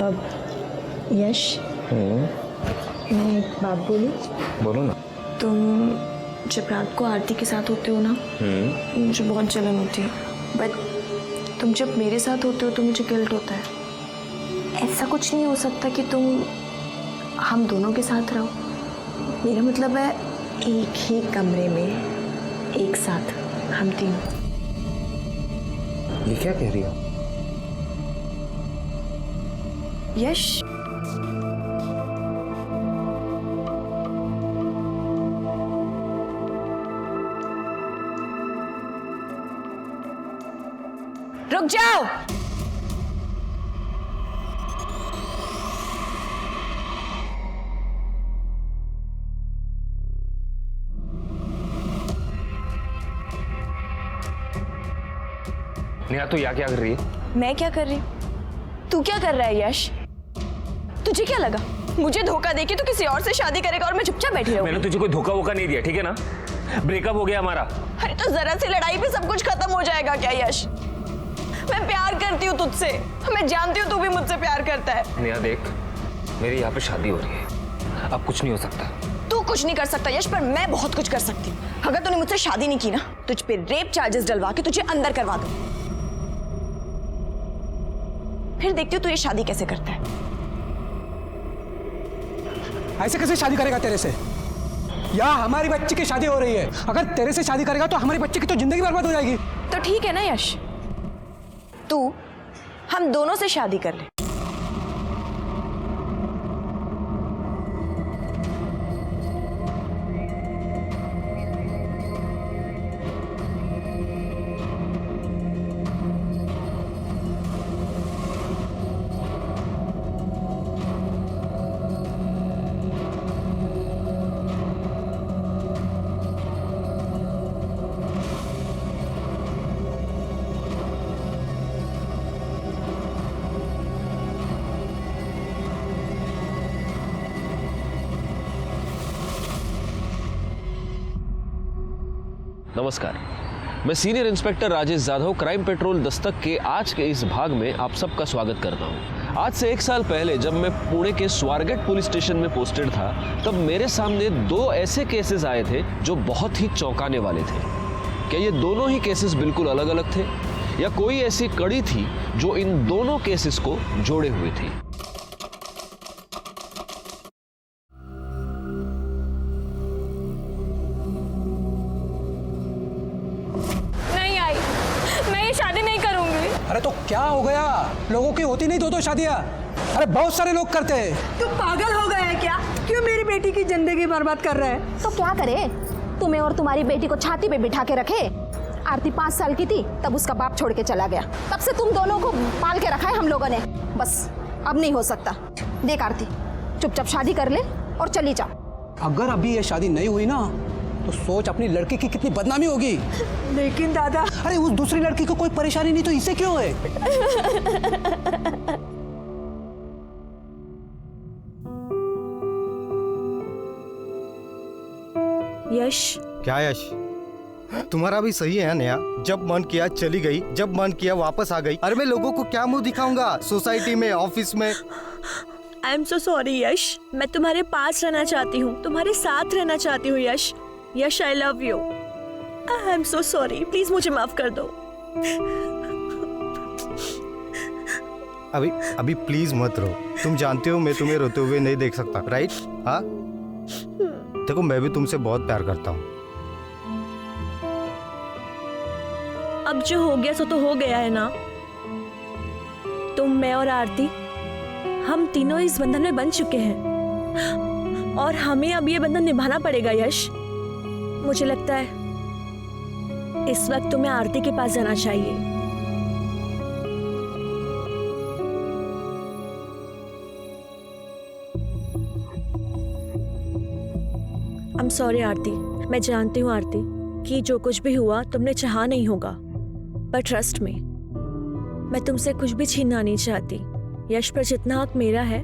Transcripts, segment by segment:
अब यश, मैं एक बात बोलूं? बोलो ना। तुम जब रात को आरती के साथ होते हो ना, मुझे बहुत जलन होती है, बट तुम जब मेरे साथ होते हो तो मुझे गिल्ट होता है। ऐसा कुछ नहीं हो सकता कि तुम हम दोनों के साथ रहो। मेरा मतलब है एक ही कमरे में एक साथ हम तीनों। ये क्या कह रही हो? यश, रुक जाओ। नेहा तू यहाँ क्या कर रही है? मैं क्या कर रही हूँ? तू क्या कर रहा है यश? तुझे क्या लगा मुझे धोखा देके तू किसी और से शादी करेगा और मैं चुपचाप बैठी रहूंगी? मैंने तुझे कोई धोखा वोखा नहीं दिया, ठीक है ना? ब्रेकअप हो गया हमारा। अरे तो जरा सी लड़ाई पे सब कुछ खत्म हो जाएगा क्या यश? मैं प्यार करती हूँ तुझसे, मैं जानती हूँ तू भी मुझसे प्यार करता है। नेहा देख, मेरी यहाँ पे शादी हो रही है, अब कुछ नहीं हो सकता। तू कुछ नहीं कर सकता यश, पर मैं बहुत कुछ कर सकती हूँ। अगर तूने मुझसे शादी नहीं की ना, तुझ पे रेप चार्जेस डलवा के तुझे अंदर करवा दूँ। फिर देखती हूँ तू ये शादी कैसे करता है। ऐसे कैसे शादी करेगा तेरे से? यहाँ हमारी बच्ची की शादी हो रही है, अगर तेरे से शादी करेगा तो हमारी बच्ची की तो जिंदगी बर्बाद हो जाएगी। तो ठीक है ना यश, तू हम दोनों से शादी कर ले। नमस्कार, मैं senior inspector Rajesh Jadhav crime petrol Dastak के आज के इस भाग में आप सबका स्वागत करता हूं। आज से 1 साल पहले जब मैं पुणे के स्वारगेट पुलिस स्टेशन में पोस्टेड था, तब मेरे सामने 2 ऐसे केसेस आए थे जो बहुत ही चौंकाने वाले थे। क्या ये दोनों ही केसेस बिल्कुल अलग अलग थे या कोई ऐसी कड़ी थी जो इन दोनों केसेस को जोड़े हुए थी? अरे तो क्या हो गया? लोगों की होती नहीं 2-2 शादियां? अरे बहुत सारे लोग करते हैं। तू पागल हो गया है क्या? क्यों मेरी बेटी की जिंदगी बर्बाद कर रहा है? तो क्या करे? तुम्हें और तुम्हारी बेटी को छाती पे बिठा के रखे। आरती 5 साल की थी तब उसका बाप छोड़ के चला गया, तब से तुम दोनों को पाल के रखा है हम लोगों ने। बस अब नहीं हो सकता। देख आरती, चुपचाप शादी कर ले और चली जा। अगर अभी ये शादी नहीं हुई ना तो सोच अपनी लड़की की कितनी बदनामी होगी। लेकिन दादा, अरे उस दूसरी लड़की को कोई परेशानी नहीं तो इसे क्यों है? यश, क्या यश? तुम्हारा भी सही है नेहा, जब मन किया चली गई, जब मन किया वापस आ गई। अरे मैं लोगों को क्या मुंह दिखाऊंगा सोसाइटी में, ऑफिस में? आई एम सो सॉरी यश, मैं तुम्हारे पास रहना चाहती हूँ, तुम्हारे साथ रहना चाहती हूँ Yash. Yash, I love you. I am so sorry, please मुझे माफ कर दो। अभी प्लीज मत रो। तुम जानते हो मैं तुम्हें रोते हुए नहीं देख सकता, राइट? हाँ, देखो मैं भी तुमसे बहुत प्यार करता हूँ। अब जो हो गया सो तो हो गया है ना। तुम, मैं और आरती, हम तीनों इस बंधन में बंध चुके हैं और हमें अब ये बंधन निभाना पड़ेगा यश। मुझे लगता है इस वक्त तुम्हें आरती के पास जाना चाहिए। I'm sorry आरती, मैं जानती हूँ आरती कि जो कुछ भी हुआ तुमने चाहा नहीं होगा, पर ट्रस्ट में मैं तुमसे कुछ भी छीनना नहीं चाहती। यश पर जितना हक मेरा है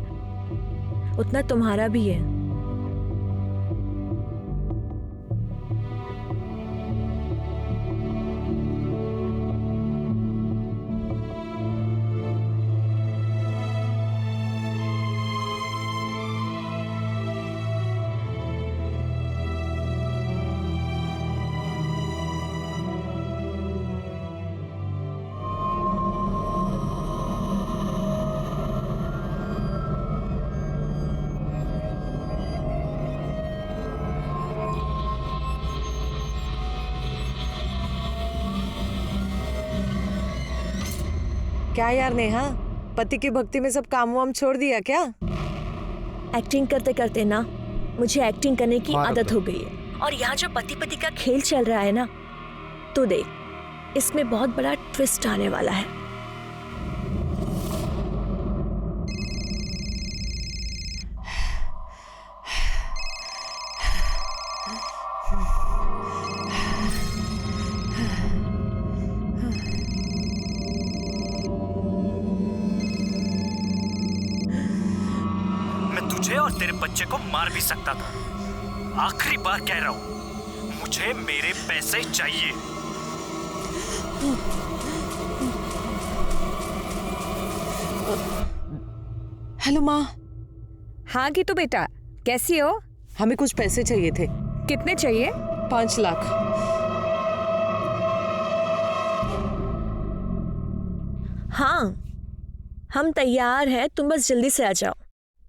उतना तुम्हारा भी है। क्या यार नेहा, पति की भक्ति में सब काम वाम छोड़ दिया क्या? एक्टिंग करते करते ना मुझे एक्टिंग करने की हाँ, आदत हो गई है। और यहाँ जो पति पति का खेल चल रहा है ना, तो देख इसमें बहुत बड़ा ट्विस्ट आने वाला है। मैं तुझे और तेरे बच्चे को मार भी सकता था। आखिरी बार कह रहा हूं, मुझे मेरे पैसे चाहिए। हेलो माँ। हाँ गीतू बेटा, कैसी हो? हमें कुछ पैसे चाहिए थे। कितने चाहिए? 5 लाख। हाँ, हम तैयार हैं, तुम बस जल्दी से आ जाओ,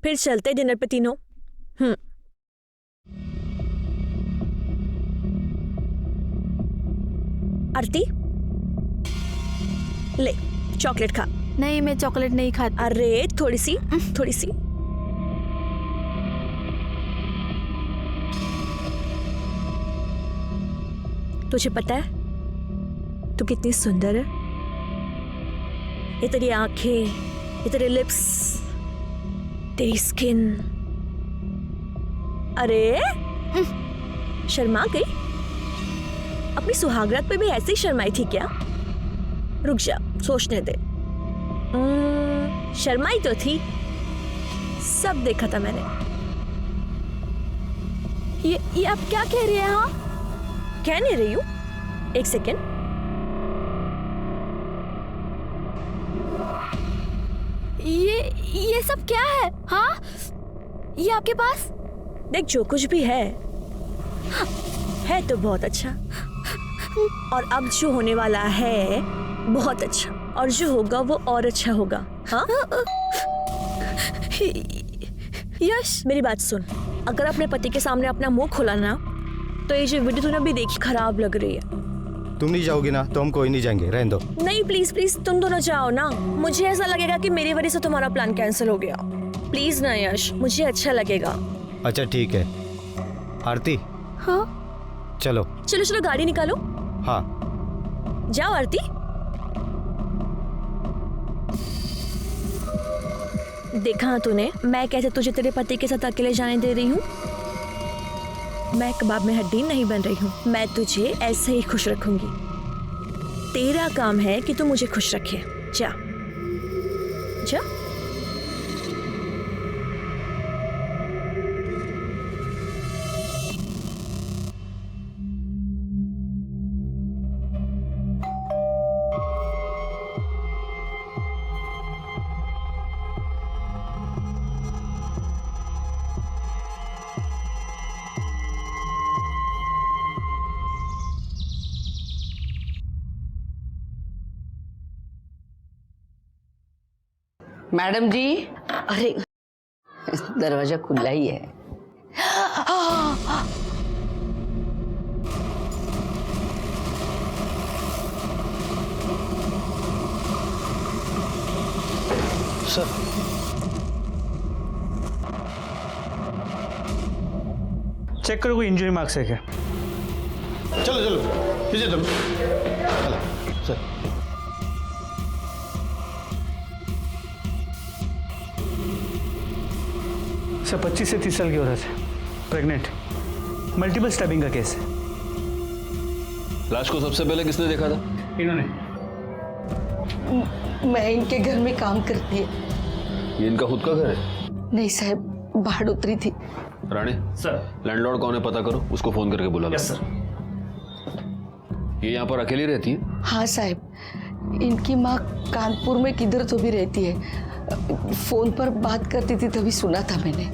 फिर चलते डिनर पे तीनों। आरती ले चॉकलेट खा। नहीं, मैं चॉकलेट नहीं खाती। अरे थोड़ी सी थोड़ी सी। तुझे पता है तू कितनी सुंदर है? ये तेरी आंखें, ये तेरे लिप्स, तेरी स्किन। अरे शर्मा गई? अपनी सुहागरात पे भी ऐसे ही शर्माई थी क्या? रुक जा, सोचने दे। शर्माई तो थी, सब देखा था मैंने। ये आप क्या कह रही हैं? हाँ, कह नहीं रही हूँ, एक सेकेंड। ये सब क्या है? हाँ, ये आपके पास? देख, जो कुछ भी है तो बहुत अच्छा, और अब जो होने वाला है बहुत अच्छा, और जो होगा वो और अच्छा होगा। हाँ यश, मेरी बात सुन। अगर अपने पति के सामने अपना मुंह खोला ना, तो ये जो वीडियो तूने अभी देखी खराब लग रही है। तुम नहीं जाओगी ना तो हम कोई नहीं जाएंगे, रहने दो। नहीं प्लीज प्लीज, तुम दोनों जाओ ना। मुझे ऐसा लगेगा कि मेरी वजह से तुम्हारा प्लान कैंसिल हो गया। प्लीज ना यश, मुझे अच्छा लगेगा। अच्छा ठीक है। आरती, हाँ, चलो। चलो चलो, गाड़ी निकालो। हाँ जाओ आरती। देखा तूने, मैं कैसे तुझे तेरे पति के साथ अकेले जाने दे रही हूँ? मैं कबाब में हड्डी नहीं बन रही हूँ। मैं तुझे ऐसे ही खुश रखूंगी। तेरा काम है कि तू मुझे खुश रखे। जा जा। मैडम जी, अरे दरवाजा खुला ही है। सर, चेक करो कोई इंजरी मार्क्स है क्या? चलो चलो पीछे चलो। सर सर 25 से 30 साल की औरत है, प्रेग्नेंट, मल्टीपल स्टैबिंग का केस है। लाश को सबसे पहले किसने देखा था? इन्होंने। मैं इनके घर में काम करती है। ये इनका खुद का घर है? नहीं साहब, बाहर उतरी थी। राणे सर। लैंडलॉर्ड कौन है पता करो, उसको फोन करके बुला लो। Yes sir. ये यहाँ पर अकेली रहती है? हाँ साहब, इनकी माँ कानपुर में किधर तो भी रहती है। फोन पर बात करती थी तभी सुना था मैंने।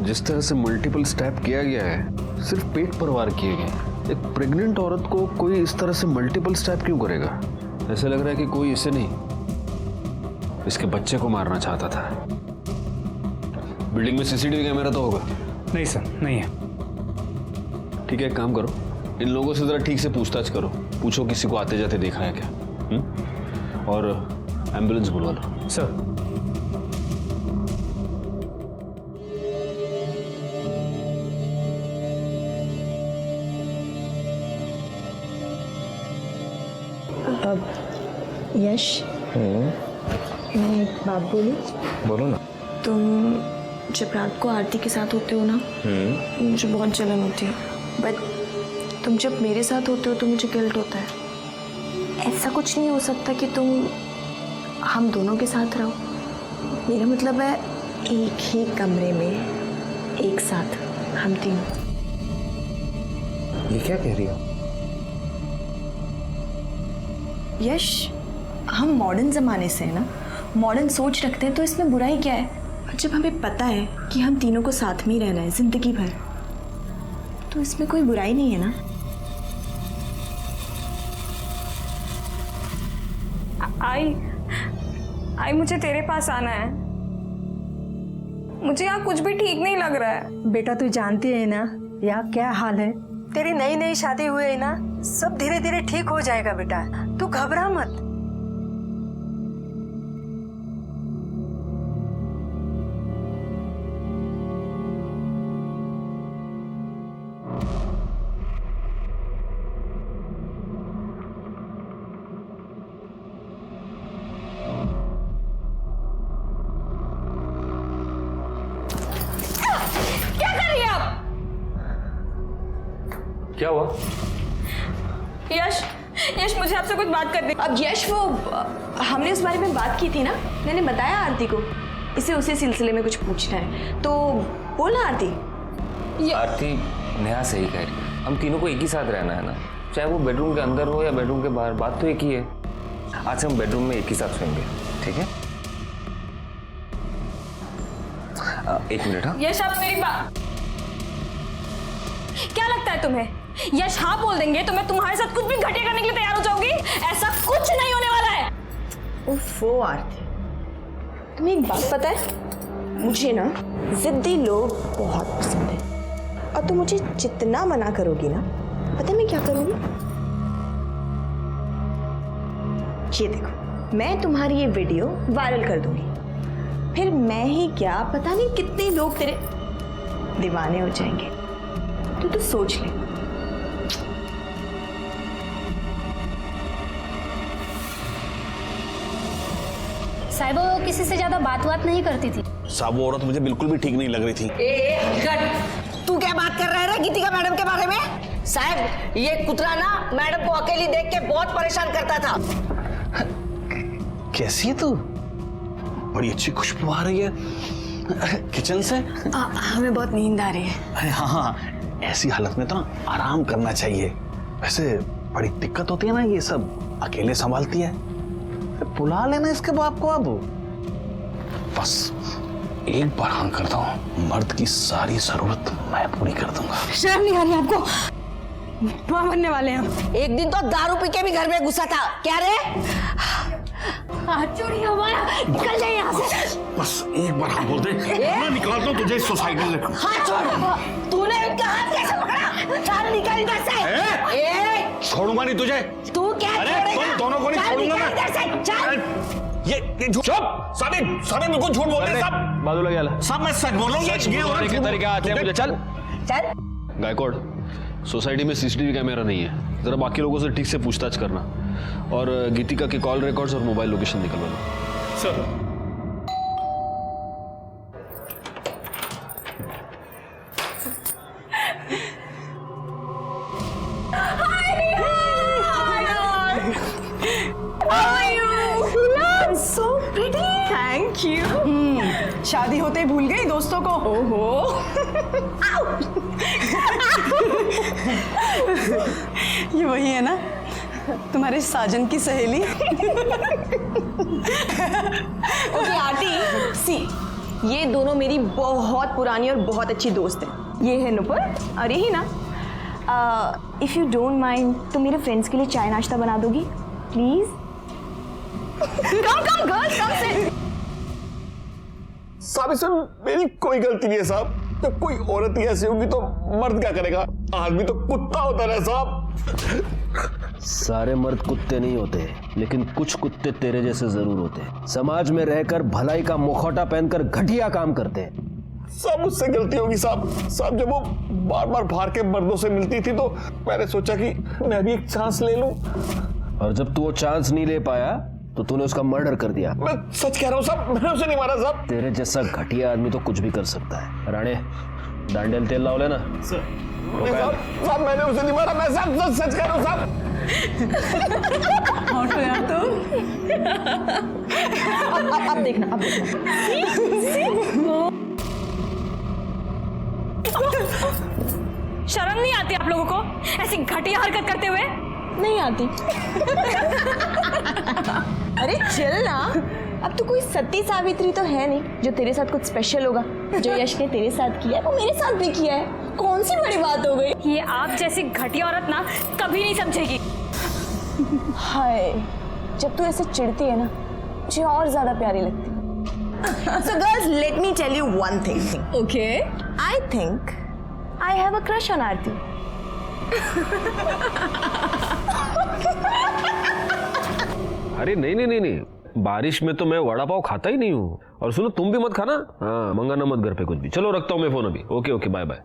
जिस तरह से मल्टीपल स्टैब किया गया है, सिर्फ पेट पर वार किए गए। एक प्रेग्नेंट औरत को कोई इस तरह से मल्टीपल स्टैब क्यों करेगा? ऐसे लग रहा है कि कोई इसे नहीं, इसके बच्चे को मारना चाहता था। बिल्डिंग में सीसीटीवी कैमरा तो होगा? नहीं सर, नहीं है। ठीक है, एक काम करो, इन लोगों से जरा ठीक से पूछताछ करो। पूछो किसी को आते जाते देखा है क्या। और एम्बुलेंस बुलवा लो। सर यश, मैं एक बात बोलूं? बोलो ना। तुम जब रात को आरती के साथ होते हो ना, मुझे बहुत जलन होती है, बट तुम जब मेरे साथ होते हो तो मुझे गिल्ट होता है। ऐसा कुछ नहीं हो सकता कि तुम हम दोनों के साथ रहो। मेरा मतलब है एक ही कमरे में एक साथ हम तीनों। ये क्या कह रही हो? यश, हम मॉडर्न ज़माने से हैं ना, मॉडर्न सोच रखते हैं, तो इसमें बुराई क्या है? और जब हमें पता है कि हम तीनों को साथ में ही रहना है ज़िंदगी भर, तो इसमें कोई बुराई नहीं है ना। आई मुझे तेरे पास आना है। मुझे यहाँ कुछ भी ठीक नहीं लग रहा है। बेटा तू जानती है ना यहाँ क्या हाल है। तेरी नई नई शादी हुई है ना, सब धीरे धीरे ठीक हो जाएगा बेटा, तू घबरा मत। क्या कर रही है आप? क्या हुआ? यश मुझे आपसे कुछ बात करनी। अब यश, वो हमने उस बारे में बात की थी ना, मैंने बताया आरती को, इसे उसी सिलसिले में कुछ पूछना है, तो बोला आरती। आरती नेहा सही कह रही है, हम तीनों को एक ही साथ रहना है ना, चाहे वो बेडरूम के अंदर हो या बेडरूम के बाहर, बात तो एक ही है। आज से हम बेडरूम में एक ही साथ सोएंगे, ठीक है? एक मिनट। हाँ यश, आप मेरी बात, क्या लगता है तुम्हें यश हाँ बोल देंगे तो मैं तुम्हारे साथ कुछ भी घटिया करने के लिए तैयार हो जाऊंगी? ऐसा कुछ नहीं होने वाला है। ओफो आरती, तुम्हें एक बात पता है, मुझे ना जिद्दी लोग बहुत पसंद है, और तुम मुझे जितना मना करोगी ना, पता है मैं क्या करूंगी? ये देखो, मैं तुम्हारी ये वीडियो वायरल कर दूंगी, फिर मैं ही क्या पता नहीं कितने लोग तेरे दीवाने हो जाएंगे। तो सोच ले। साहिबा वो किसी से ज्यादा बात नहीं करती थी। साहब वो औरत मुझे बिल्कुल भी ठीक नहीं लग रही थी। तू क्या बात कर रहा है गीतिका मैडम के बारे में? साहब ये कुतरा ना मैडम को अकेली देख के बहुत परेशान करता था। कैसी है तू? बड़ी अच्छी खुशबू आ रही है किचन से। हमें बहुत नींद आ रही है। अरे हाँ, ऐसी हालत में तो ना आराम करना चाहिए। वैसे बड़ी दिक्कत होती है ना, ये सब अकेले संभालती है। बुला लेना इसके बाप को। अब बस एक बार हाँ करता हूँ, मर्द की सारी जरूरत मैं पूरी कर दूंगा। शर्म नहीं आ रही आपको? वहाँ मरने वाले हैं। एक दिन तो दारू पी के भी घर में घुसा था। क्या रे? चोरी हमारा, निकल जाए यहाँ से। बस एक बार हाँ बोल दे, मैं निकालता हूँ तुझे इस सोसाइटी से। हाथ छोड़। तूने इनका हाथ कैसे पकड़ा? चल निकल इधर से। छोड़ूंगा नहीं तुझे। तू क्या छोड़ेगा? दोनों को नहीं छोड़ूंगा मैं। इधर से चल। ये चुप। साबित बिल्कुल झूठ बोल रहे हैं सब। बाजूला गेला। सब मैं सच बोल रहा हूँ। सच बोलने के तरीके आते हैं मुझे। चल गायकवाड़, सोसाइटी में सीसीटीवी कैमरा नहीं है, जरा बाकी लोगों से ठीक से पूछताछ करना, और गीतिका के कॉल रिकॉर्ड्स और मोबाइल लोकेशन निकलवा लो। Sir thank you. शादी होते ही भूल गई दोस्तों को। ओहो। ये वही है ना तुम्हारे साजन की सहेली। ओके आरती, सी, ये दोनों मेरी बहुत पुरानी और बहुत अच्छी दोस्त हैं। ये है नुपुर और यही ना। इफ यू डोंट माइंड तो मेरे फ्रेंड्स के लिए चाय नाश्ता बना दोगी प्लीज? कम गर्ल्स, कम से। साहब इसमें मेरी कोई गलती नहीं है साहब। जब कोई औरत ही ऐसी होगी तो मर्द क्या करेगा? आदमी तो कुत्ता होता है साहब। सारे मर्द कुत्ते नहीं होते, लेकिन कुछ कुत्ते तेरे जैसे जरूर होते हैं। समाज में रहकर भलाई का मुखौटा पहनकर घटिया काम करते हैं। साहब मुझसे गलती होगी साहब। साहब जब वो बार बार बाहर के मर्दों से मिलती थी तो मैंने सोचा कि मैं भी एक चांस ले लूं। और जब तू वो चांस नहीं ले पाया तो तूने उसका मर्डर कर दिया। मैं सच कह रहा हूँ साहब, मैंने उसे नहीं मारा साहब। तेरे जैसा घटिया आदमी तो कुछ भी कर सकता है। राणे डांडेल तेल लाओ लेना। साहब मैंने उसे नहीं मारा, मैं साहब सच कह रहा हूँ साहब। तो यार अब देखना, अब देखना। शर्म नहीं आती आप लोगों को ऐसी घटिया हरकत करते हुए? नहीं आती। अरे चल ना, अब तो कोई सती सावित्री तो है नहीं जो तेरे साथ कुछ स्पेशल होगा। जो यश ने तेरे साथ किया है वो मेरे साथ भी किया है, कौन सी बड़ी बात हो गई। ये आप जैसी घटिया औरत ना कभी नहीं समझेगी। हाय, जब तू ऐसे चिढ़ती है ना मुझे और ज्यादा प्यारी लगती है। So girls, let me tell you one thing. Okay. I think I have a crush on Aarti. अरे नहीं नहीं नहीं नहीं, बारिश में तो मैं वड़ा पाव खाता ही नहीं हूँ। और सुनो तुम भी मत खाना, हाँ मंगाना मत घर पे कुछ भी। चलो रखता हूँ मैं फोन अभी। Okay okay bye bye.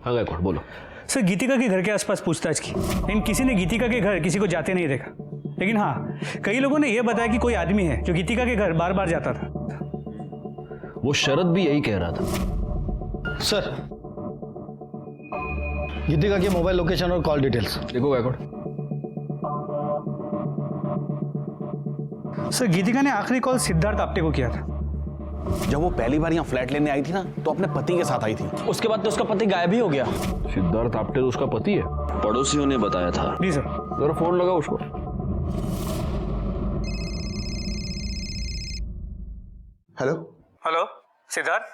हाँ गायकवाड़ बोलो। सर गीतिका के घर के आसपास पूछताछ की, लेकिन किसी ने गीतिका के घर किसी को जाते नहीं देखा। लेकिन हाँ, कई लोगों ने यह बताया कि कोई आदमी है जो गीतिका के घर बार बार जाता था। वो शरद भी यही कह रहा था। सर गीतिका की मोबाइल लोकेशन और कॉल डिटेल्स देखो गायकवाड़। सर गीतिका ने आखिरी कॉल सिद्धार्थ आप्टे को किया था। जब वो पहली बार यहाँ फ्लैट लेने आई थी ना तो अपने पति के साथ आई थी। उसके बाद तो उसका पति गायब ही हो गया। सिद्धार्थ आप्टे तो उसका पति है, पड़ोसियों ने बताया था। जी सर। जरा फोन लगा उसको। Hello hello Siddharth.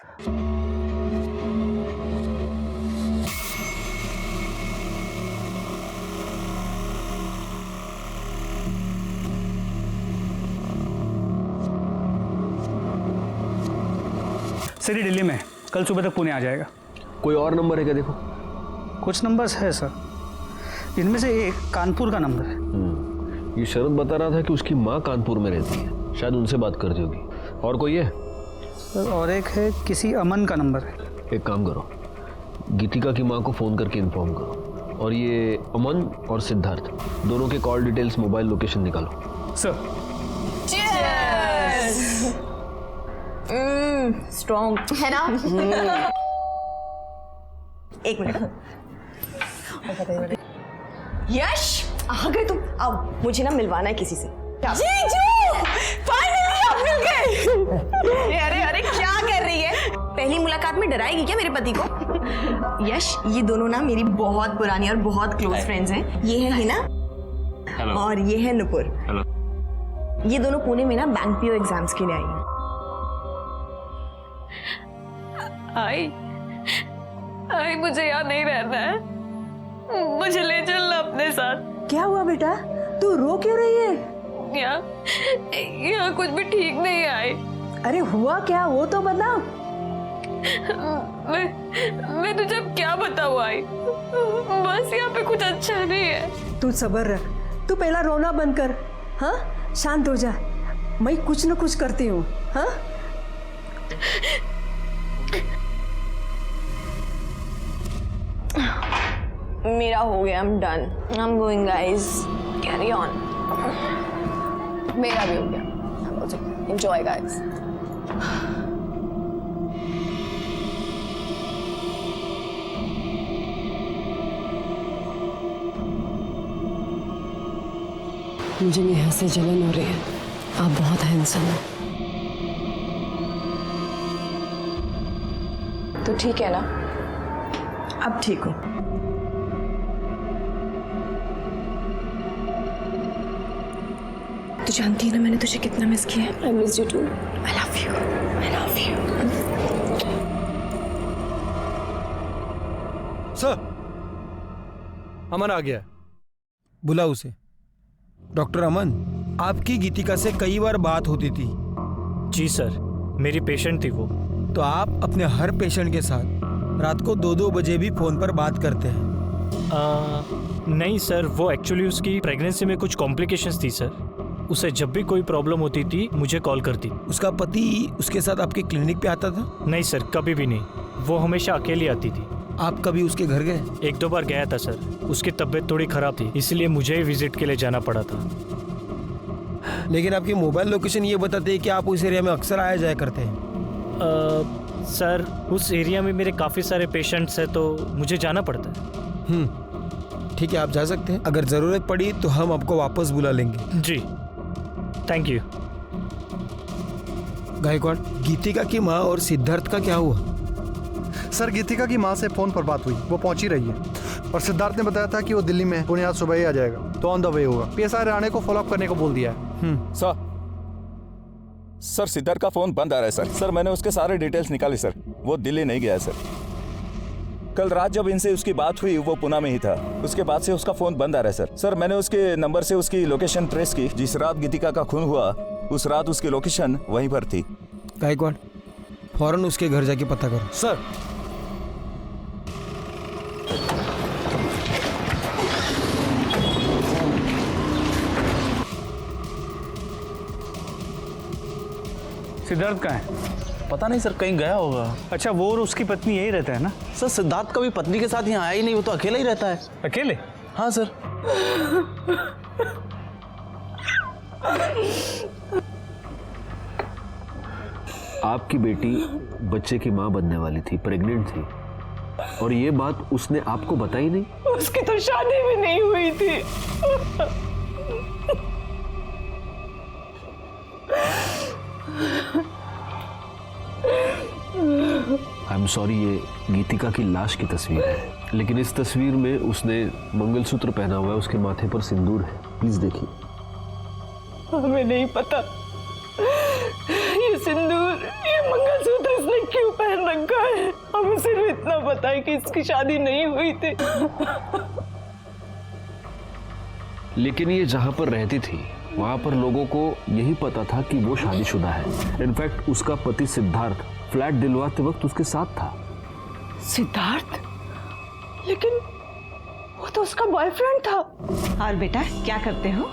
सर ये दिल्ली में कल सुबह तक पुणे आ जाएगा। कोई और नंबर है क्या देखो? कुछ नंबर्स है सर, इनमें से एक कानपुर का नंबर है। ये शरद बता रहा था कि उसकी माँ कानपुर में रहती है, शायद उनसे बात करती होगी। और कोई है सर? और एक है, किसी अमन का नंबर है। एक काम करो, गीतिका की माँ को फ़ोन करके इन्फॉर्म करो, और ये अमन और सिद्धार्थ दोनों के कॉल डिटेल्स, मोबाइल लोकेशन निकालो। सर स्ट्रॉन्ग है ना। एक मिनट। यश आ गए तुम? आओ, मुझे ना मिलवाना है किसी से। जीजू फाइनली आप मिल गए। अरे अरे क्या कर रही है? पहली मुलाकात में डराएगी क्या मेरे पति को? यश ये दोनों ना मेरी बहुत पुरानी और बहुत क्लोज फ्रेंड्स हैं। ये है हिना और ये है नुपुर। ये दोनों पुणे में ना बैंक पीओ एग्जाम्स के लिए आई हैं। आई मुझे यहाँ नहीं रहना है, मुझे ले चलना अपने साथ। क्या हुआ बेटा, तू रो क्यों रही है? यहाँ कुछ भी ठीक नहीं आई। अरे हुआ क्या वो तो बता। मैं तुझे अब क्या बताऊँ आई, बस यहाँ पे कुछ अच्छा नहीं है। तू सब्र रख, तू पहला रोना बंद कर, हाँ शांत हो जा, मैं कुछ न कुछ करती हूँ। हाँ मेरा हो गया, I'm done. I'm going guys. Carry on. मेरा भी हो गया। Enjoy guys. मुझे नेहा से जलन हो रही है, आप बहुत हैंडसम हो। तो ठीक है ना, अब ठीक हो। तू जानती है ना मैंने तुझे कितना मिस किया है। I miss you too. I love you. I love you. Sir Aman आ गया, बुला उसे। डॉक्टर अमन, आपकी गीतिका से कई बार बात होती थी। जी सर, मेरी पेशेंट थी वो। तो आप अपने हर पेशेंट के साथ रात को 2-2 बजे भी फोन पर बात करते हैं? नहीं सर, वो एक्चुअली उसकी प्रेगनेंसी में कुछ कॉम्प्लिकेशंस थी सर। उसे जब भी कोई प्रॉब्लम होती थी मुझे कॉल करती। उसका पति उसके साथ आपके क्लिनिक पे आता था? नहीं सर, कभी भी नहीं। वो हमेशा अकेली आती थी। आप कभी उसके घर गए? 1-2 बार गया था सर। उसकी तबीयत थोड़ी खराब थी, इसलिए मुझे ही विजिट के लिए जाना पड़ा था। लेकिन आपकी मोबाइल लोकेशन ये बताते हैं कि आप उस एरिया में अक्सर आया जाया करते हैं। सर, उस एरिया में मेरे काफ़ी सारे पेशेंट्स हैं तो मुझे जाना पड़ता है। ठीक है, आप जा सकते हैं। अगर ज़रूरत पड़ी तो हम आपको वापस बुला लेंगे। जी, थैंक यू। गायकवाड़, गीतिका की माँ और सिद्धार्थ का क्या हुआ? सर, गीतिका की माँ से फोन पर बात हुई, वो पहुंची रही है और सिद्धार्थ ने बताया था कि वो दिल्ली में पुणे आज सुबह ही आ जाएगा, तो ऑन द वे होगा। पीएसआई राणे को फॉलोअप करने को बोल दिया है। सर सिद्धार्थ का फोन बंद आ रहा है सर। सर मैंने उसके सारे डिटेल्स निकाली सर, वो दिल्ली नहीं गया है सर। कल रात जब इनसे उसकी बात हुई वो पुणे में ही था, उसके बाद से उसका फोन बंद आ रहा है सर। सर मैंने उसके नंबर से उसकी लोकेशन ट्रेस की, जिस रात गीतिका का खून हुआ उस रात उसकी लोकेशन वहीं पर थी। गायकवाड़, फौरन उसके घर जाके पता करो। सर। सिद्धार्थ कहाँ है? पता नहीं सर, कहीं गया होगा। अच्छा, वो और उसकी पत्नी यही रहता है ना? सर सिद्धार्थ कभी पत्नी के साथ यहाँ आया ही नहीं, वो तो अकेला ही रहता है। अकेले? हाँ सर। आपकी बेटी बच्चे की माँ बनने वाली थी, प्रेग्नेंट थी, और ये बात उसने आपको बताई नहीं? उसकी तो शादी भी नहीं हुई थी। आई एम सॉरी, ये गीतिका की लाश की तस्वीर है, लेकिन इस तस्वीर में उसने मंगलसूत्र पहना हुआ है, उसके माथे पर सिंदूर है। प्लीज देखिए। हमें नहीं पता ये सिंदूर, ये मंगलसूत्र इसने क्यों पहन रखा है। हमें सिर्फ इतना पता है कि इसकी शादी नहीं हुई थी। लेकिन ये जहां पर रहती थी वहां पर लोगों को यही पता था कि वो शादीशुदा है। इनफैक्ट उसका पति सिद्धार्थ फ्लैट दिलवाते वक्त उसके साथ था। सिद्धार्थ? लेकिन वो तो उसका बॉयफ्रेंड था। और बेटा क्या करते हो?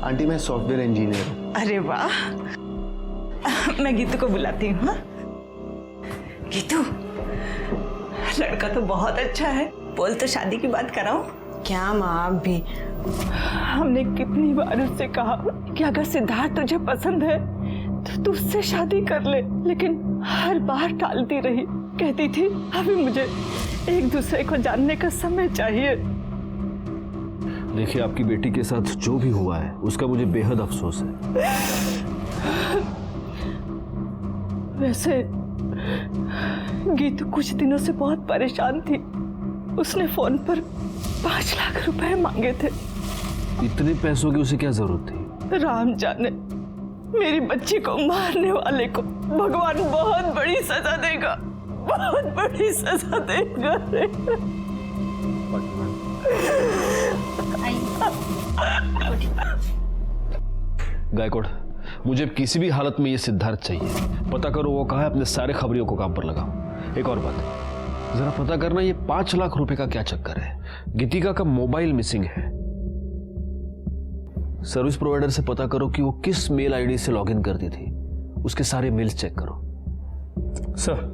आंटी मैं सॉफ्टवेयर इंजीनियर हूँ। अरे वाह, मैं गीतू को बुलाती हूँ। हाँ? गीतू, लड़का तो बहुत अच्छा है, बोल तो शादी की बात कराओ। क्या माँ, आप भी? हमने कितनी बार उससे कहा कि अगर सिद्धार्थ तुझे पसंद है तो तू उससे शादी कर ले, लेकिन हर बार टालती रही। कहती थी अभी मुझे एक दूसरे को जानने का समय चाहिए। देखिए, आपकी बेटी के साथ जो भी हुआ है उसका मुझे बेहद अफसोस है। वैसे गीतू कुछ दिनों से बहुत परेशान थी। उसने फोन पर 5 लाख रुपए मांगे थे। इतने पैसों की उसे क्या जरूरत थी? राम जाने, मेरी बच्ची को मारने वाले को भगवान बहुत बड़ी सजा देगा, बहुत बड़ी सजा देगा। गायकवाड़, मुझे किसी भी हालत में ये सिद्धार्थ चाहिए। पता करो वो कहा है, अपने सारे खबरियों को काम पर लगाओ। एक और बात, जरा पता करना ये 5 लाख रुपए का क्या चक्कर है। गीतिका का मोबाइल मिसिंग है। सर्विस प्रोवाइडर से पता करो कि वो किस मेल आईडी से लॉगिन करती थी। उसके सारे मेल्स चेक करो। सर।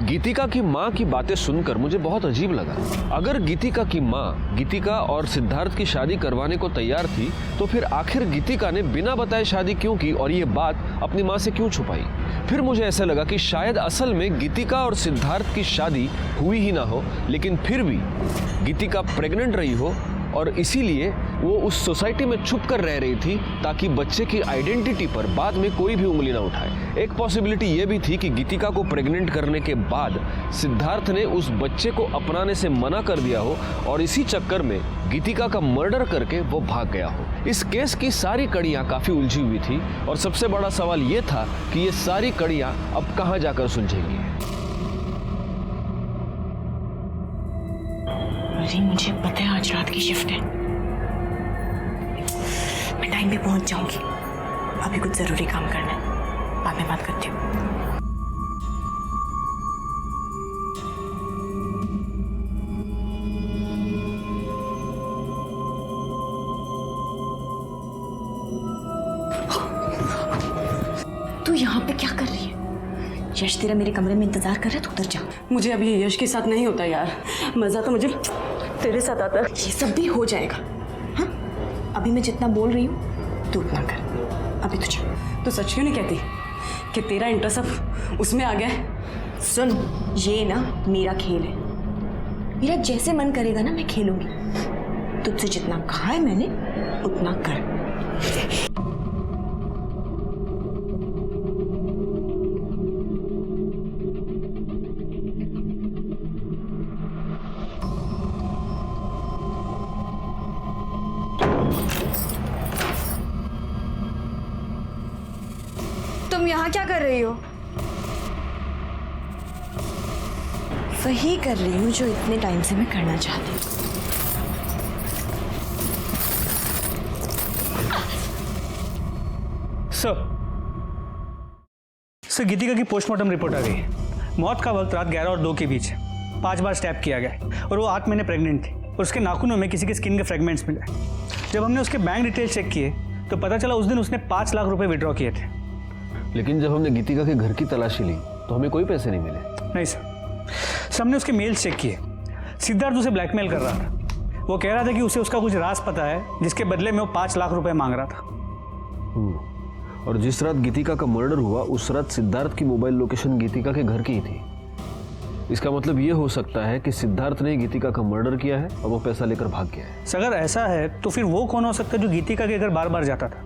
गीतिका की माँ की बातें सुनकर मुझे बहुत अजीब लगा। अगर गीतिका की माँ गीतिका और सिद्धार्थ की शादी करवाने को तैयार थी तो फिर आखिर गीतिका ने बिना बताए शादी क्यों की और ये बात अपनी माँ से क्यों छुपाई? फिर मुझे ऐसा लगा कि शायद असल में गीतिका और सिद्धार्थ की शादी हुई ही ना हो, लेकिन फिर भी गीतिका प्रेग्नेंट रही हो और इसीलिए वो उस सोसाइटी में छुप कर रह रही थी ताकि बच्चे की आइडेंटिटी पर बाद में कोई भी उंगली ना उठाए। एक पॉसिबिलिटी ये भी थी कि गीतिका को प्रेग्नेंट करने के बाद सिद्धार्थ ने उस बच्चे को अपनाने से मना कर दिया हो और इसी चक्कर में गीतिका का मर्डर करके वो भाग गया हो। इस केस की सारी कड़ियां काफी उलझी हुई थी और सबसे बड़ा सवाल ये था कि ये सारी कड़ियां अब कहां जाकर सुलझेंगी। अरे मुझे पता है आज रात की शिफ्ट है, मैं टाइम पे पहुंच जाऊंगी। अभी कुछ जरूरी काम करना है, बाद में बात करती हूँ। यहाँ पे क्या कर रही है? यश तेरा मेरे कमरे में इंतजार कर रहा है, तो उधर जा। मुझे अभी यश के साथ नहीं होता यार, मजा तो मुझे तेरे साथ आता है। ये सब भी हो जाएगा। हाँ, अभी मैं जितना बोल रही हूँ तू उतना कर। अभी तुझे तो सच क्यों नहीं कहती कि तेरा इंटरेस्ट अब उसमें आ गया है? सुन, ये ना मेरा खेल है, मेरा जैसे मन करेगा ना मैं खेलूंगी। तुझसे जितना कहा है मैंने उतना कर। तुम यहाँ क्या कर रही हो? वही कर रही हूँ जो इतने टाइम से मैं करना चाहती हूँ। सर गीतिका की पोस्टमार्टम रिपोर्ट आ गई है। मौत का वक्त रात 11 और 2 के बीच है। 5 बार स्टैब किया गया है और वो 8 महीने प्रेग्नेंट थी और उसके नाखूनों में किसी के स्किन के फ्रेगमेंट्स मिले। जब हमने उसके बैंक डिटेल चेक किए तो पता चला उस दिन उसने 5 लाख रुपए विड्रॉ किए थे। लेकिन जब हमने गीतिका के घर की तलाशी ली तो हमें कोई पैसे नहीं मिले। नहीं सर, हमने उसके मेल्स चेक किए। सिद्धार्थ उसे ब्लैकमेल कर रहा था। वो कह रहा था कि उसे उसका कुछ राज पता है जिसके बदले में वो 5 लाख रुपए मांग रहा था। और जिस रात गीतिका का मर्डर हुआ उस रात सिद्धार्थ की मोबाइल लोकेशन गीतिका के घर की ही थी। इसका मतलब ये हो सकता है कि सिद्धार्थ ने गीतिका का मर्डर किया है और वो पैसा लेकर भाग गया है। अगर ऐसा है तो फिर वो कौन हो सकता है जो गीतिका के घर बार बार जाता था?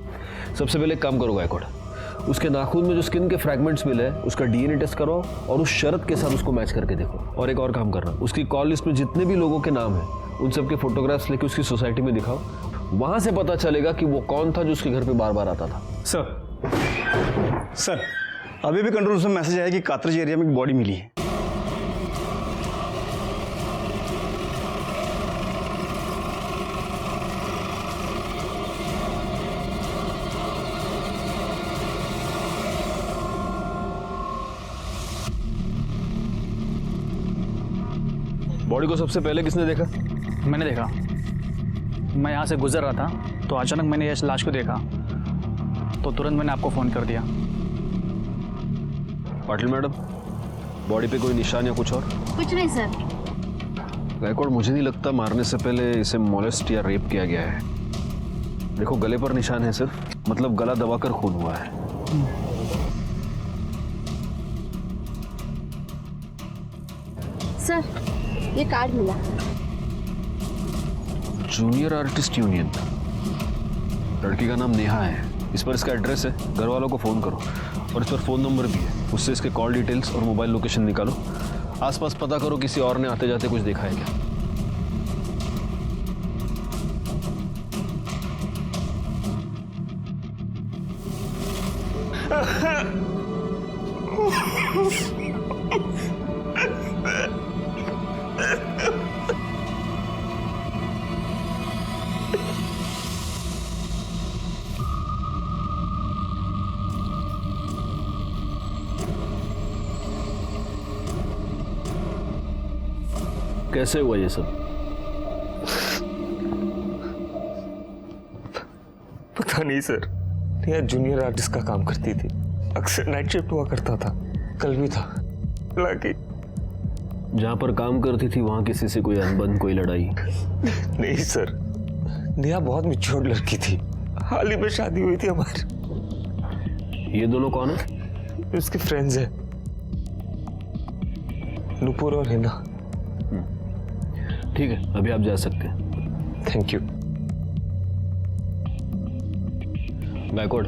सबसे पहले काम करो गायकवाड़, उसके नाखून में जो स्किन के फ्रैगमेंट्स मिले उसका डीएनए टेस्ट कराओ और उस शरत के साथ उसको मैच करके देखो। और एक और काम करना, उसकी कॉल लिस्ट में जितने भी लोगों के नाम हैं उन सब के फोटोग्राफ्स लेके उसकी सोसाइटी में दिखाओ। वहां से पता चलेगा कि वो कौन था जो उसके घर पे बार बार आता था। सर अभी भी कंट्रोल रूम से मैसेज आया कि कातरज एरिया में एक बॉडी मिली है। बॉडी को सबसे पहले किसने देखा? मैंने देखा। मैं यहाँ से गुजर रहा था तो अचानक मैंने यश लाश को देखा तो तुरंत मैंने आपको फ़ोन कर दिया। पाटिल मैडम, बॉडी पे कोई निशान या कुछ और? कुछ नहीं सर। गायकवाड़, मुझे नहीं लगता मारने से पहले इसे मोलेस्ट या रेप किया गया है। देखो गले पर निशान है सिर्फ, मतलब गला दबाकर खून हुआ है। सर ये कार्ड मिला। जूनियर आर्टिस्ट यूनियन, लड़की का नाम नेहा है। इस पर इसका एड्रेस है, घर वालों को फ़ोन करो और इस पर फ़ोन नंबर भी है, उससे इसके कॉल डिटेल्स और मोबाइल लोकेशन निकालो। आसपास पता करो किसी और ने आते जाते कुछ देखा है क्या। कैसे हुआ ये सब? पता नहीं सर, नेहा जूनियर आर्टिस्ट का काम करती थी, अक्सर नाइट शिफ्ट हुआ करता था, कल भी था। लगी जहाँ पर काम करती थी वहाँ किसी से कोई अनबन, कोई लड़ाई? नहीं सर, नेहा बहुत मैच्योर लड़की थी, हाल ही में शादी हुई थी हमारी। ये दोनों कौन है? उसके फ्रेंड्स हैं, नुपुर और हिना। ठीक है, अभी आप जा सकते हैं। Thank you. गायकवाड़,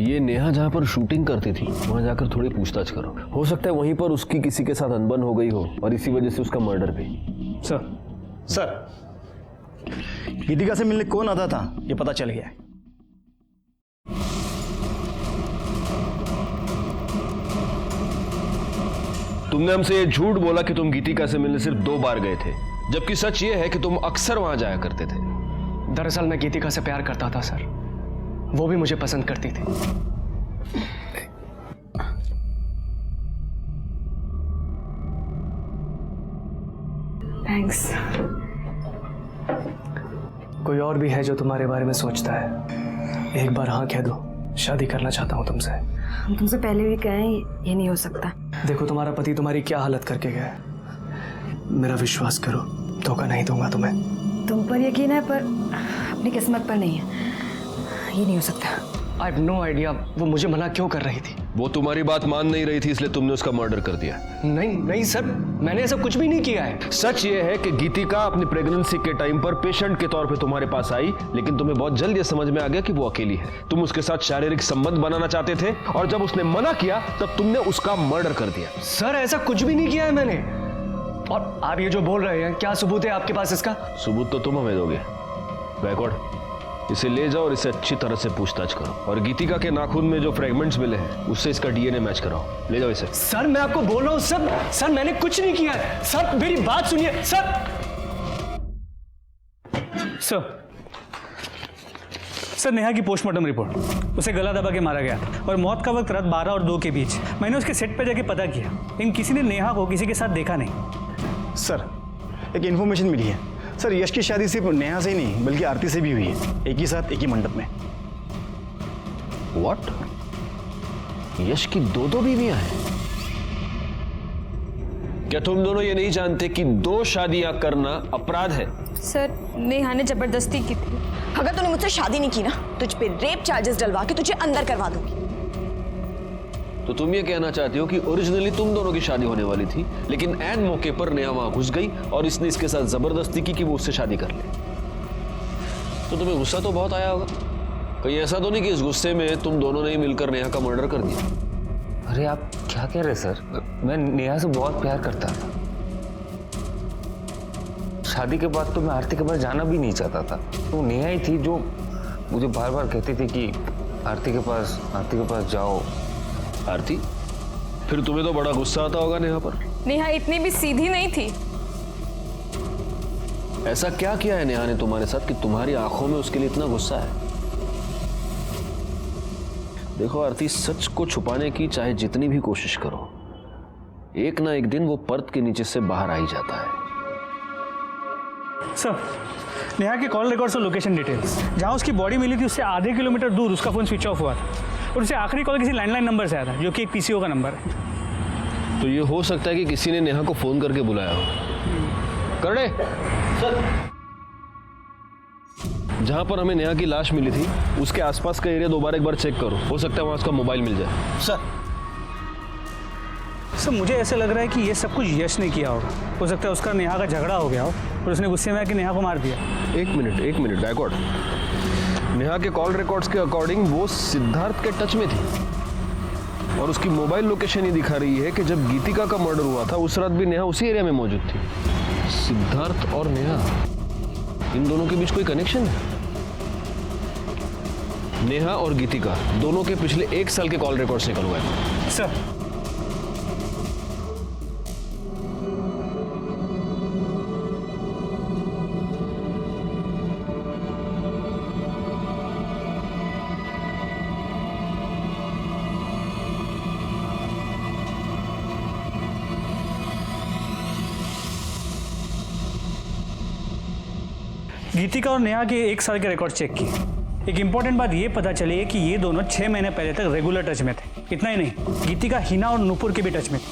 ये नेहा जहाँ पर शूटिंग करती थी वहाँ जाकर थोड़ी पूछताछ करो। हो सकता है वहीं पर उसकी किसी के साथ अनबन हो गई हो और इसी वजह से उसका मर्डर भी। सर गीतिका से मिलने कौन आता था ये पता चल गया है। तुमने हमसे ये झूठ बोला कि तुम गीतिका से मिलने सिर्फ 2 बार गए थे, जबकि सच ये है कि तुम अक्सर वहां जाया करते थे। दरअसल मैं गीतिका से प्यार करता था सर, वो भी मुझे पसंद करती थी। थैंक्स। कोई और भी है जो तुम्हारे बारे में सोचता है? एक बार हाँ कह दो, शादी करना चाहता हूं तुमसे। हम तुमसे पहले भी कहे ये नहीं हो सकता। देखो तुम्हारा पति तुम्हारी क्या हालत करके गया है, मेरा विश्वास करो, धोखा नहीं दूंगा तुम्हें। तुम पर यकीन है पर अपनी किस्मत पर नहीं है, ये नहीं हो सकता। आई हैव नो आइडिया वो मुझे मना क्यों कर रही थी। वो तुम्हारी बात मान नहीं रही थी इसलिए तुमने उसका मर्डर कर दिया। नहीं नहीं सर, मैंने ऐसा कुछ भी नहीं किया है। सच ये है कि गीतिका अपनी प्रेगनेंसी के टाइम पर पेशेंट के तौर पे तुम्हारे पास आई, लेकिन तुम्हें बहुत जल्द ये समझ में आ गया कि वो अकेली है। तुम उसके साथ शारीरिक संबंध बनाना चाहते थे और जब उसने मना किया तब तुमने उसका मर्डर कर दिया। सर ऐसा कुछ भी नहीं किया है मैंने। और आप ये जो बोल रहे हैं, क्या सबूत है आपके पास इसका? सबूत तो तुम हमें दोगे। बैकवर्ड, इसे ले जाओ और इसे अच्छी तरह से पूछताछ करो, और गीतिका के नाखून में जो फ्रेगमेंट्स मिले हैं उससे इसका डीएनए मैच कराओ। ले जाओ इसे। सर मैं आपको बोल रहा हूँ सर मैंने कुछ नहीं किया है। सर मेरी बात सुनिए सर। सर नेहा की पोस्टमार्टम रिपोर्ट, उसे गला दबा के मारा गया और मौत का वक्त रात 12 और 2 के बीच। मैंने उसके सेट पर जाके पता किया, लेकिन किसी ने नेहा को किसी के साथ देखा नहीं। सर एक इन्फॉर्मेशन मिली है सर, यश की शादी सिर्फ नेहा से ही नहीं बल्कि आरती से भी हुई है, एक ही साथ एक ही मंडप में। व्हाट? यश की दो बीवियां हैं? क्या तुम दोनों ये नहीं जानते कि 2 शादियां करना अपराध है? सर नेहा ने जबरदस्ती की थी। अगर तूने मुझसे शादी नहीं की ना, तुझ पे रेप चार्जेस डलवा के तुझे अंदर करवा दूंगी। तो तुम ये कहना चाहती हो कि ओरिजिनली तुम दोनों की शादी होने वाली थी, लेकिन ऐन मौके पर नेहा वहां घुस गई और इसने इसके साथ जबरदस्ती की कि वो उससे शादी कर ले। तो तुम्हें गुस्सा तो बहुत आया होगा। कहीं ऐसा तो नहीं कि इस गुस्से में तुम दोनों ने ही मिलकर नेहा का मर्डर कर दिया? अरे आप क्या कह रहे सर, मैं नेहा से बहुत प्यार करता था। शादी के बाद तो मैं आरती के पास जाना भी नहीं चाहता था। तो नेहा ही थी जो मुझे बार बार कहती थी कि आरती के पास जाओ। आरती? फिर तुम्हें तो बड़ा गुस्सा आता होगा नेहा पर। नेहा इतनी भी सीधी नहीं थी। ऐसा क्या किया है नेहा ने तुम्हारे साथ कि तुम्हारी आंखों में उसके लिए इतना गुस्सा है? देखो आरती, सच को छुपाने की चाहे जितनी भी कोशिश करो, एक ना एक दिन वो पर्दे के नीचे से बाहर आ ही जाता है। सर नेहा के कॉल रिकॉर्ड्स और लोकेशन डिटेल्स, जहां उसकी बॉडी मिली थी उससे आधे किलोमीटर दूर उसका फोन स्विच ऑफ हुआ था और उसे आखिरी कॉल किसी लैंडलाइन नंबर से आया था, जो कि एक पीसीओ का नंबर है। तो ये हो सकता है कि किसी ने नेहा को फोन करके बुलाया हो। करड़े सर, जहां पर हमें नेहा की लाश मिली थी उसके आसपास का एरिया दोबारा एक बार चेक करो, हो सकता है वहां उसका मोबाइल मिल जाए। सर मुझे ऐसा लग रहा है कि ये सब कुछ यश ने किया होगा। हो सकता है उसका नेहा का झगड़ा हो गया हो और उसने गुस्से में आके नेहा को मार दिया। एक मिनट बैकवर्ड। नेहा के कॉल रिकॉर्ड्स के अकॉर्डिंग वो सिद्धार्थ के टच में थी और उसकी मोबाइल लोकेशन ही दिखा रही है कि जब गीतिका का मर्डर हुआ था उस रात भी नेहा उसी एरिया में मौजूद थी। सिद्धार्थ और नेहा, इन दोनों के बीच कोई कनेक्शन है? नेहा और गीतिका दोनों के पिछले 1 साल के कॉल रिकॉर्ड्स निकलवाए। सर गीतिका और नेहा के 1 साल के रिकॉर्ड चेक किए। एक इंपॉर्टेंट बात ये पता चली है कि ये दोनों 6 महीने पहले तक रेगुलर टच में थे। इतना ही नहीं, गीतिका हिना और नूपुर के भी टच में थी।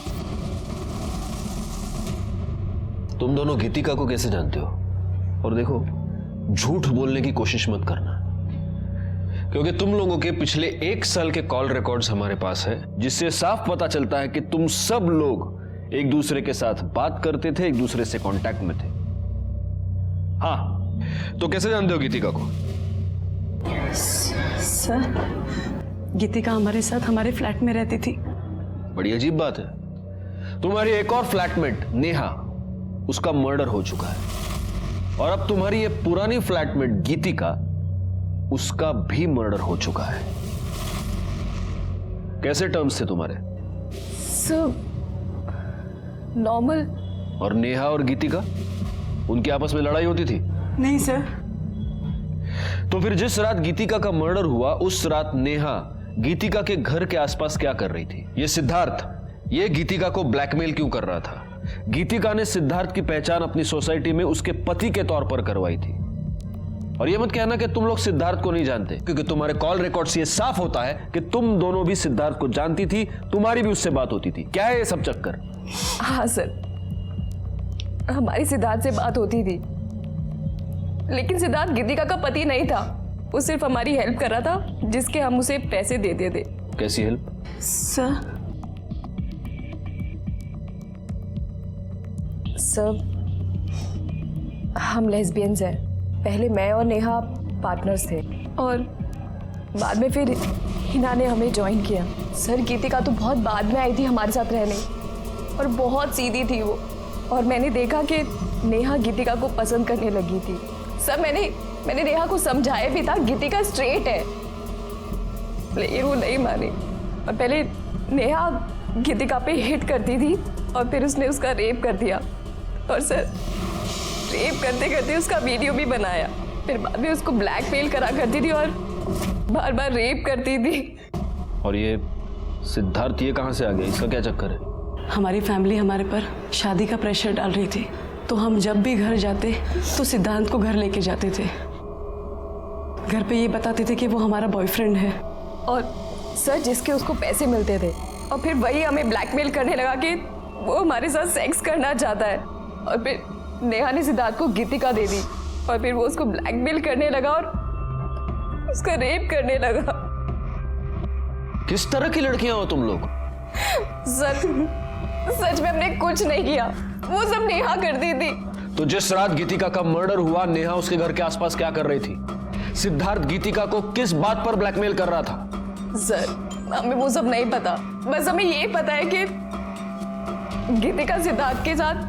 तुम दोनों गीतिका को कैसे जानते हो? और देखो, झूठ बोलने की कोशिश मत करना, क्योंकि तुम लोगों के पिछले 1 साल के कॉल रिकॉर्ड्स हमारे पास है, जिससे साफ पता चलता है कि तुम सब लोग एक दूसरे के साथ बात करते थे, एक दूसरे से कांटेक्ट में थे। हाँ, तो कैसे जानते हो गीतिका को? सर गीतिका हमारे साथ हमारे फ्लैट में रहती थी। बड़ी अजीब बात है। तुम्हारी एक और फ्लैटमेट नेहा, उसका मर्डर हो चुका है और अब तुम्हारी ये पुरानी फ्लैटमेट गीतिका, उसका भी मर्डर हो चुका है। कैसे टर्म्स थे तुम्हारे? Sir normal. और नेहा और गीतिका, उनकी आपस में लड़ाई होती थी? नहीं सर। तो फिर जिस रात गीतिका का मर्डर हुआ उस रात नेहा गीतिका के घर के आसपास क्या कर रही थी? ये सिद्धार्थ, ये गीतिका को ब्लैकमेल क्यों कर रहा था? गीतिका ने सिद्धार्थ की पहचान अपनी सोसाइटी में उसके पति के तौर पर करवाई थी। और ये मत कहना कि तुम लोग सिद्धार्थ को नहीं जानते, क्योंकि तुम्हारे कॉल रिकॉर्ड से ये साफ होता है कि तुम दोनों भी सिद्धार्थ को जानती थी, तुम्हारी भी उससे बात होती थी। क्या है ये सब चक्कर? हाँ सर, हमारी सिद्धार्थ से बात होती थी, लेकिन सिद्धार्थ गीतिका का पति नहीं था। वो सिर्फ हमारी हेल्प कर रहा था, जिसके हम उसे पैसे देते थे। कैसी हेल्प? सर हम लेस्बियंस हैं। पहले मैं और नेहा पार्टनर्स थे और बाद में फिर हिना ने हमें ज्वाइन किया। सर गीतिका तो बहुत बाद में आई थी हमारे साथ रहने और बहुत सीधी थी वो, और मैंने देखा कि नेहा गीतिका को पसंद करने लगी थी। सर मैंने नेहा को समझाया भी था गीतिका स्ट्रेट है, लेकिन वो नहीं मानी। और पहले नेहा गीतिका पे हिट करती थी और फिर उसने उसका रेप कर दिया, और सर रेप करते करते उसका वीडियो भी बनाया। फिर बाद में उसको ब्लैकमेल करा करती थी और बार बार रेप करती थी। और ये सिद्धार्थ ये कहाँ से आ गया? इसका क्या चक्कर है? हमारी फैमिली हमारे पर शादी का प्रेशर डाल रही थी, तो हम जब भी घर जाते तो सिद्धांत को घर लेके जाते थे। घर पे ये बताते थे कि वो हमारा बॉयफ्रेंड है, और सर जिसके उसको पैसे मिलते थे, और फिर वही हमें ब्लैकमेल करने लगा कि वो हमारे साथ सेक्स करना चाहता है। और फिर नेहा ने सिद्धार्थ को गीतिका दे दी और फिर वो उसको ब्लैकमेल करने लगा और उसका रेप करने लगा। किस तरह की लड़कियां हो तुम लोग? सच में हमने कुछ नहीं किया, वो सब नेहा करती थी। तो जिस रात गीतिका का मर्डर हुआ, नेहा उसके घर के आसपास क्या कर रही थी? सिद्धार्थ गीतिका को किस बात पर ब्लैकमेल कर रहा था? सर हमें वो सब नहीं पता, बस हमें ये पता है कि गीतिका सिद्धार्थ के साथ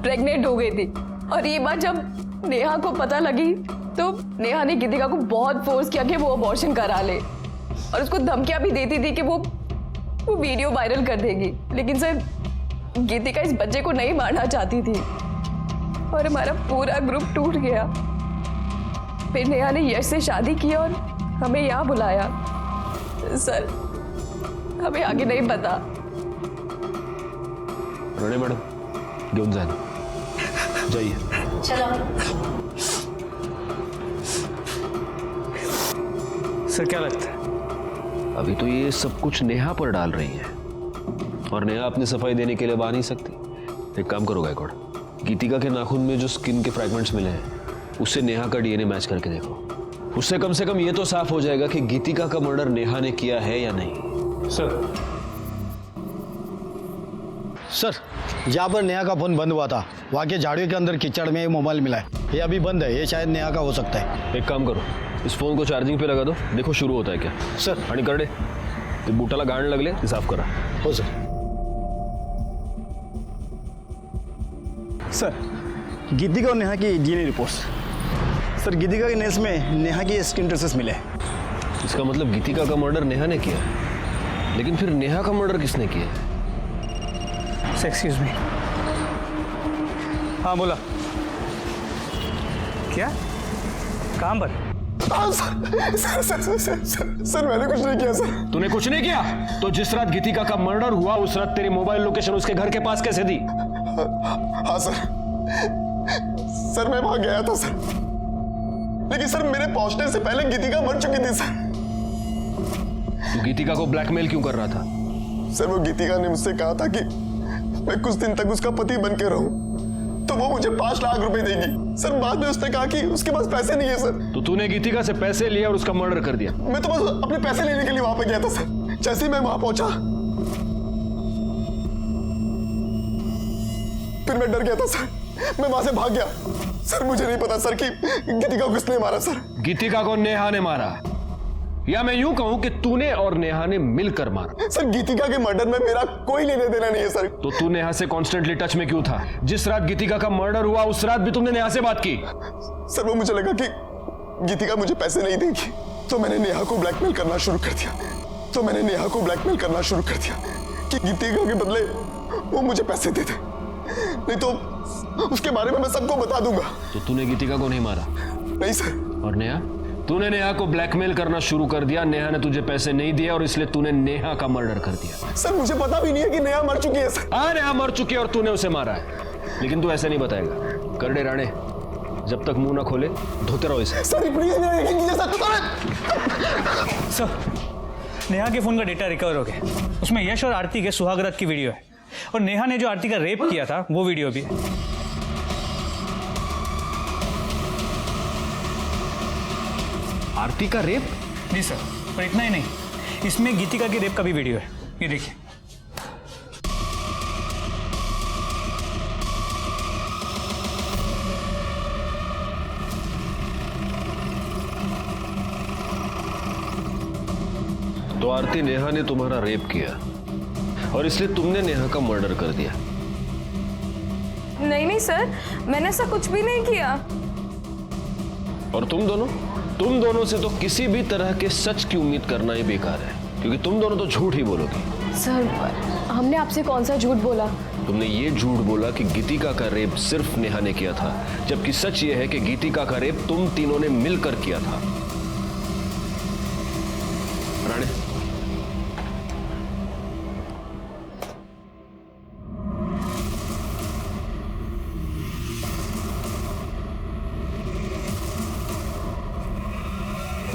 प्रेग्नेंट हो गई थी। और ये बात जब नेहा को पता लगी तो नेहा ने गीतिका को बहुत फोर्स किया कि वो अबॉर्शन करा ले, और उसको धमकियां भी देती थी कि वो वीडियो वायरल कर देगी। लेकिन सर गीतिका इस बच्चे को नहीं मारना चाहती थी और हमारा पूरा ग्रुप टूट गया। फिर नेहा ने यश से शादी की और हमें यहाँ बुलाया। सर हमें आगे नहीं पता। राणे मैडम घेऊन जाना, जाइए। चलो सर क्या लगता है? अभी तो ये सब कुछ नेहा पर डाल रही है, और नेहा अपनी सफाई देने के लिए आ नहीं सकती। एक काम करो गायकवाड़, गीतिका के नाखून में जो स्किन के फ्रैगमेंट्स मिले हैं उससे नेहा का डीएनए मैच करके देखो। उससे कम से कम ये तो साफ हो जाएगा कि गीतिका का मर्डर नेहा ने किया है या नहीं। सर जहाँ पर नेहा का फोन बंद हुआ था वहाँ के झाड़ियों के अंदर कीचड़ में मोबाइल मिला है, ये अभी बंद है, ये शायद नेहा का हो सकता है। एक काम करो, इस फोन को चार्जिंग पे लगा दो, देखो शुरू होता है क्या। सर आणि करडे ते बूटाला गाण लागले ते साफ करा। हो सर। सर गीतिका और नेहा की डीएनए रिपोर्ट्स। सर गीतिका के नेल्स में नेहा की स्किन ट्रेसेस मिले। इसका मतलब गीतिका का मर्डर नेहा ने किया है, लेकिन फिर नेहा का मर्डर किसने किया है? Excuse me. हाँ बोला। क्या काम पर? सर मैंने कुछ नहीं किया सर। तूने कुछ नहीं किया? तो जिस रात गीतिका का मर्डर हुआ उस रात तेरी मोबाइल लोकेशन उसके घर के पास कैसे दी? हाँ सर मैं वहां गया था सर, लेकिन सर मेरे पहुंचने से पहले गीतिका मर चुकी थी सर। तू गीतिका को ब्लैकमेल क्यों कर रहा था? सर वो गीतिका ने मुझसे कहा था कि मैं कुछ दिन तक उसका पति बन के रहूं तो वो मुझे 5 लाख रुपए देगी। सर बाद में उसने कहा कि उसके पास पैसे नहीं है सर। तो तूने गीतिका से पैसे लिए और उसका मर्डर कर दिया? मैं तो बस अपने पैसे लेने के लिए वहां पे गया था सर। जैसे ही मैं वहां पहुंचा फिर मैं डर गया था सर, मैं वहां से भाग गया। सर मुझे नहीं पता सर कि गीतिका को किसने मारा सर। गीतिका को नेहा ने मारा, या मैं यूं कहूं कि तूने और नेहा ने मिलकर मारा। सर गीतिका के मर्डर में मेरा कोई लेने देना नहीं है सर। तो तू नेहा से कॉन्स्टेंटली टच में क्यों था? जिस रात गीतिका का मर्डर हुआ उस रात भी तुमने नेहा से बात की? सर वो मुझे लगा कि गीतिका मुझे पैसे नहीं देगी, तो मैंने नेहा को ब्लैकमेल करना शुरू कर दिया कि गीतिका के बदले वो मुझे पैसे दे दे, नहीं तो उसके बारे में मैं सबको बता दूंगा। तो तूने गीतिका को नहीं मारा? नहीं सर। और नेहा? तूने नेहा को ब्लैकमेल करना शुरू कर दिया, नेहा ने तुझे पैसे नहीं दिए और इसलिए तूने नेहा का मर्डर कर दिया। सर मुझे पता भी नहीं है कि नेहा मर चुकी है सर। हाँ नेहा मर चुकी है और तूने उसे मारा है, लेकिन तू ऐसे नहीं बताएगा। करडे राणे जब तक मुंह ना खोले धोते रहो इसे। सर प्लीज मेरा यकीन कीजिए सर, नेहा के फोन का डेटा रिकवर हो गया। उसमें यश और आरती के सुहागरात की वीडियो है और नेहा ने जो आरती का रेप किया था वो वीडियो भी है। आरती का रेप? जी सर, और इतना ही नहीं, इसमें गीतिका के रेप का भी वीडियो है, ये देखिए। तो आरती, नेहा ने तुम्हारा रेप किया और इसलिए तुमने नेहा का मर्डर कर दिया। नहीं नहीं सर, मैंने ऐसा कुछ भी नहीं किया। और तुम दोनों से तो किसी भी तरह के सच की उम्मीद करना ही बेकार है, क्योंकि तुम दोनों तो झूठ ही बोलोगी। सर, हमने आपसे कौन सा झूठ बोला? तुमने ये झूठ बोला कि गीतिका का रेप सिर्फ नेहा ने किया था, जबकि सच ये है कि गीतिका का रेप तुम तीनों ने मिलकर किया था। राणे,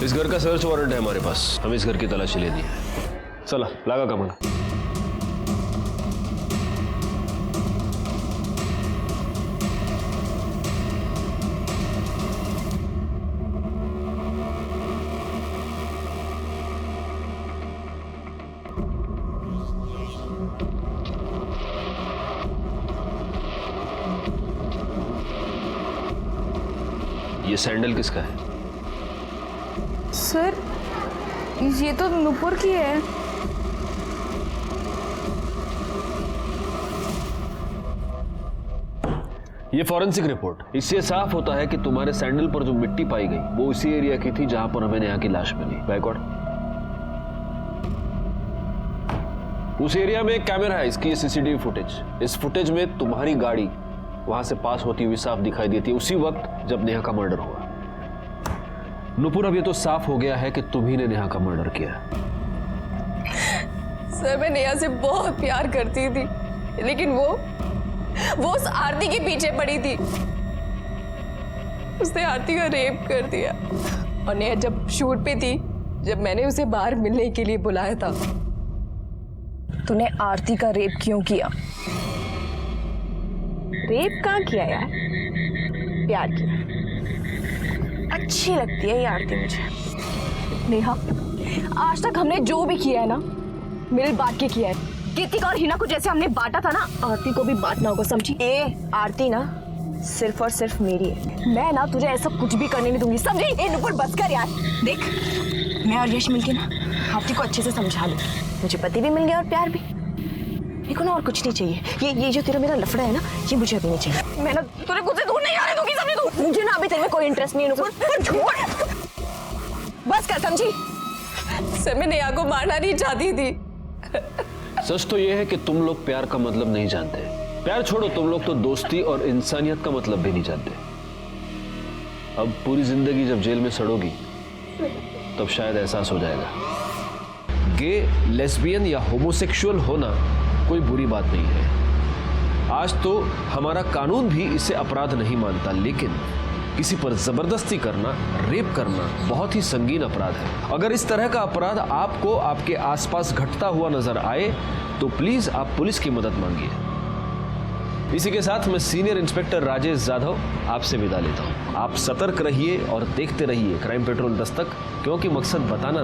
इस घर का सर्च वारंट है हमारे पास, हम इस घर की तलाशी लेनी है। चला, लगा कमल। ये सैंडल किसका है? सर, ये तो नुपुर की है। ये फॉरेंसिक रिपोर्ट, इससे साफ होता है कि तुम्हारे सैंडल पर जो मिट्टी पाई गई वो उसी एरिया की थी जहां पर हमें नेहा की लाश मिली। बैकवर्ड, उस एरिया में एक कैमरा है, इसकी सीसीटीवी फुटेज। इस फुटेज में तुम्हारी गाड़ी वहां से पास होती हुई साफ दिखाई देती है, उसी वक्त जब नेहा का मर्डर हुआ। नुपुर, अब ये तो साफ हो गया है कि तुम्ही ने नेहा का मर्डर किया। सर, मैं नेहा से बहुत प्यार करती थी, लेकिन वो उस आरती के पीछे पड़ी थी। उसने आरती का रेप कर दिया। और नेहा जब शूट पे थी, जब मैंने उसे बाहर मिलने के लिए बुलाया था, तूने आरती का रेप क्यों किया? रेप कहाँ किया यार, प्यार किया। अच्छी लगती है ये आरती मुझे। नेहा, आज तक हमने जो भी किया है ना, मिल बांट के किया है। गीतिका और हिना को जैसे हमने बांटा था ना, आरती को भी बांटना होगा, समझी? आरती ना सिर्फ और सिर्फ मेरी है। मैं ना तुझे ऐसा कुछ भी करने नहीं दूंगी, समझी? नुपुर बस कर यार। देख, मैं और यश मिलके ना आरती को अच्छे से समझा लूं। मुझे पति भी मिल गया और प्यार भी। देखो ना, और कुछ नहीं चाहिए। ये जो तेरा मेरा लफड़ा है ना, ये मुझे अभी नहीं चाहिए। मैं ना तुझे खुद से दूर नहीं आने दूंगी, समझी तू? मुझे ना अभी तेरे में कोई इंटरेस्ट नहीं है नुपुर। छोड़, बस कर, समझी? सर, मैं नेहा को मारना नहीं चाहती थी। सच तो यह है कि तुम लोग प्यार का मतलब नहीं जानते। प्यार छोड़ो, तुम लोग तो दोस्ती और इंसानियत का मतलब भी नहीं जानते। अब पूरी जिंदगी जब जेल में सड़ोगी तब शायद एहसास हो जाएगा। गे, लेस्बियन या होमोसेक्सुअल होना कोई बुरी बात नहीं है। आज तो हमारा कानून भी इसे अपराध नहीं मानता, लेकिन किसी पर जबरदस्ती करना, रेप करना बहुत ही संगीन अपराध है। अगर इस तरह का अपराध आपको आपके आसपास घटता हुआ नजर आए तो प्लीज आप पुलिस की मदद मांगिए। इसी के साथ मैं सीनियर इंस्पेक्टर राजेश जाधव आपसे विदा लेता हूं। आप सतर्क रहिए और देखते रहिए क्राइम पेट्रोल दस्तक, क्योंकि मकसद बताना